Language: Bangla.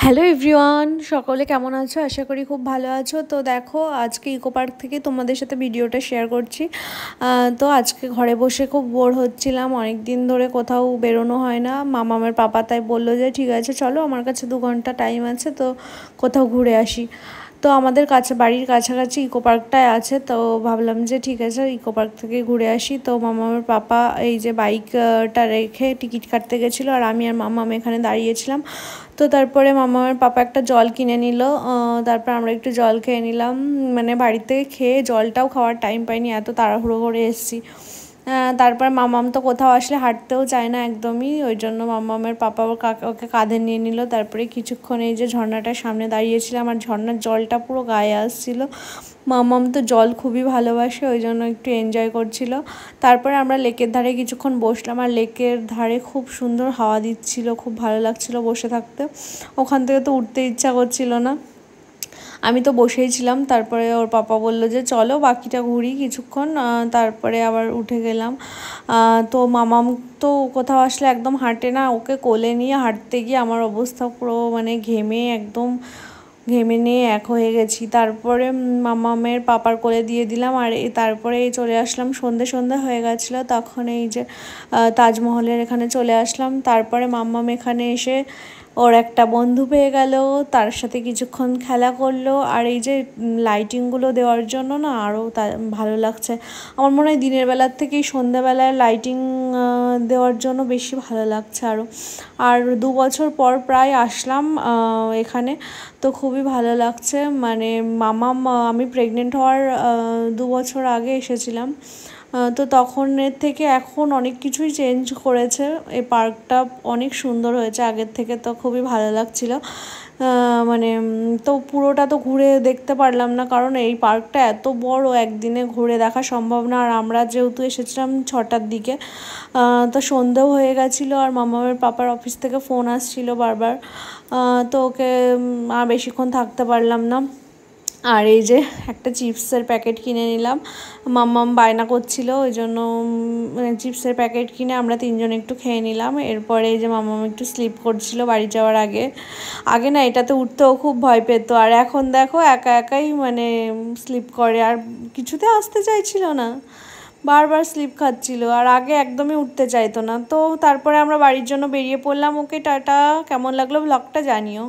হ্যালো এভরিওয়ান, সকলে কেমন আছো? আশা করি খুব ভালো আছো। তো দেখো, আজকে ইকো পার্ক থেকে তোমাদের সাথে ভিডিওটা শেয়ার করছি। তো আজকে ঘরে বসে খুব বোর হচ্ছিলাম, অনেক দিন ধরে কোথাও বেরোনো হয় না। মামামের পাপা তাই বললো যে ঠিক আছে চলো, আমার কাছে 2 ঘন্টা টাইম আছে, তো কোথাও ঘুরে আসি। তো আমাদের কাছে বাড়ির কাছাকাছি ইকো পার্কটায় আছে, তো ভাবলাম যে ঠিক আছে ইকো পার্ক থেকে ঘুরে আসি। তো মামামের পাপা এই যে বাইকটা রেখে টিকিট কাটতে গেছিলো, আর আমি আর মামাম এখানে দাঁড়িয়েছিলাম। তো তারপরে মামার পাপা একটা জল কিনে নিল, তারপর আমরা একটু জল খেয়ে নিলাম। মানে বাড়িতে খেয়ে জলটাও খাওয়ার টাইম পাইনি, এত তাড়াহুড়ো করে এসেছি। তারপর মামাম তো কোথাও আসলে হাঁটতেও চায় না একদমই, ওই জন্য মামামের পাপা ওকে কাঁধে নিয়ে নিল। তারপরে কিছুক্ষণ এই যে ঝর্ণাটার সামনে দাঁড়িয়েছিলাম, আর ঝর্ণার জলটা পুরো গায়ে আসছিল। মামাম তো জল খুবই ভালোবাসে, ওই জন্য একটু এনজয় করছিল। তারপরে আমরা লেকের ধারে কিছুক্ষণ বসলাম, আর লেকের ধারে খুব সুন্দর হাওয়া দিচ্ছিল, খুব ভালো লাগছিল বসে থাকতে। ওখান থেকে তো উঠতে ইচ্ছা করছিল না, আমি তো বসেই ছিলাম। তারপরে ওর পাপা বললো যে চলো বাকিটা ঘুরি কিছুক্ষণ, তারপরে আবার উঠে গেলাম। তো মামাম তো কোথাও আসলে একদম হাঁটে না, ওকে কোলে নিয়ে হাঁটতে গিয়ে আমার অবস্থা পুরো মানে ঘেমে নিয়ে এক হয়ে গেছি। তারপরে মামামের পাপার কোলে দিয়ে দিলাম, আর তারপরে চলে আসলাম। সন্ধে হয়ে গেছিলো তখন, এই যে তাজমহলের এখানে চলে আসলাম। তারপরে মামাম এখানে এসে ওর একটা বন্ধু পেয়ে গেল, তার সাথে কিছুক্ষণ খেলা করলো। আর এই যে লাইটিংগুলো দেওয়ার জন্য না আরও ভালো লাগছে। আমার মনে হয় দিনের বেলার থেকেই সন্ধ্যাবেলায় লাইটিং দেওয়ার জন্য বেশি ভালো লাগছে আরও। আর 2 বছর পর প্রায় আসলাম এখানে, তো খুবই ভালো লাগছে। মানে আমি প্রেগনেন্ট হওয়ার 2 বছর আগে এসেছিলাম। তো তখনের থেকে এখন অনেক কিছুই চেঞ্জ করেছে, এই পার্কটা অনেক সুন্দর হয়েছে আগের থেকে, তো খুবই ভালো লাগছিল। মানে তো পুরোটা তো ঘুরে দেখতে পারলাম না, কারণ এই পার্কটা এত বড়, একদিনে ঘুরে দেখা সম্ভব না। আর আমরা যেহেতু এসেছিলাম 6টার দিকে, তো সন্ধেও হয়ে গেছিলো, আর মামামের পাপার অফিস থেকে ফোন আসছিল বারবার। তো ওকে আর বেশিক্ষণ থাকতে পারলাম না। আর এই যে একটা চিপসের প্যাকেট কিনে নিলাম, মাম্মাম বায়না করছিল, ওই জন্য চিপসের প্যাকেট কিনে আমরা 3জন একটু খেয়ে নিলাম। এরপরে এই যে মাম্মাম একটু স্লিপ করছিল বাড়ি যাওয়ার আগে। আগে না এটাতে উঠতেও খুব ভয় পেত, আর এখন দেখো একা একাই মানে স্লিপ করে, আর কিছুতে আসতে চাইছিল না, বারবার স্লিপ খাচ্ছিল। আর আগে একদমই উঠতে চাইতো না। তো তারপরে আমরা বাড়ির জন্য বেরিয়ে পড়লাম। ওকে টাটা, কেমন লাগলো ব্লগটা জানিও।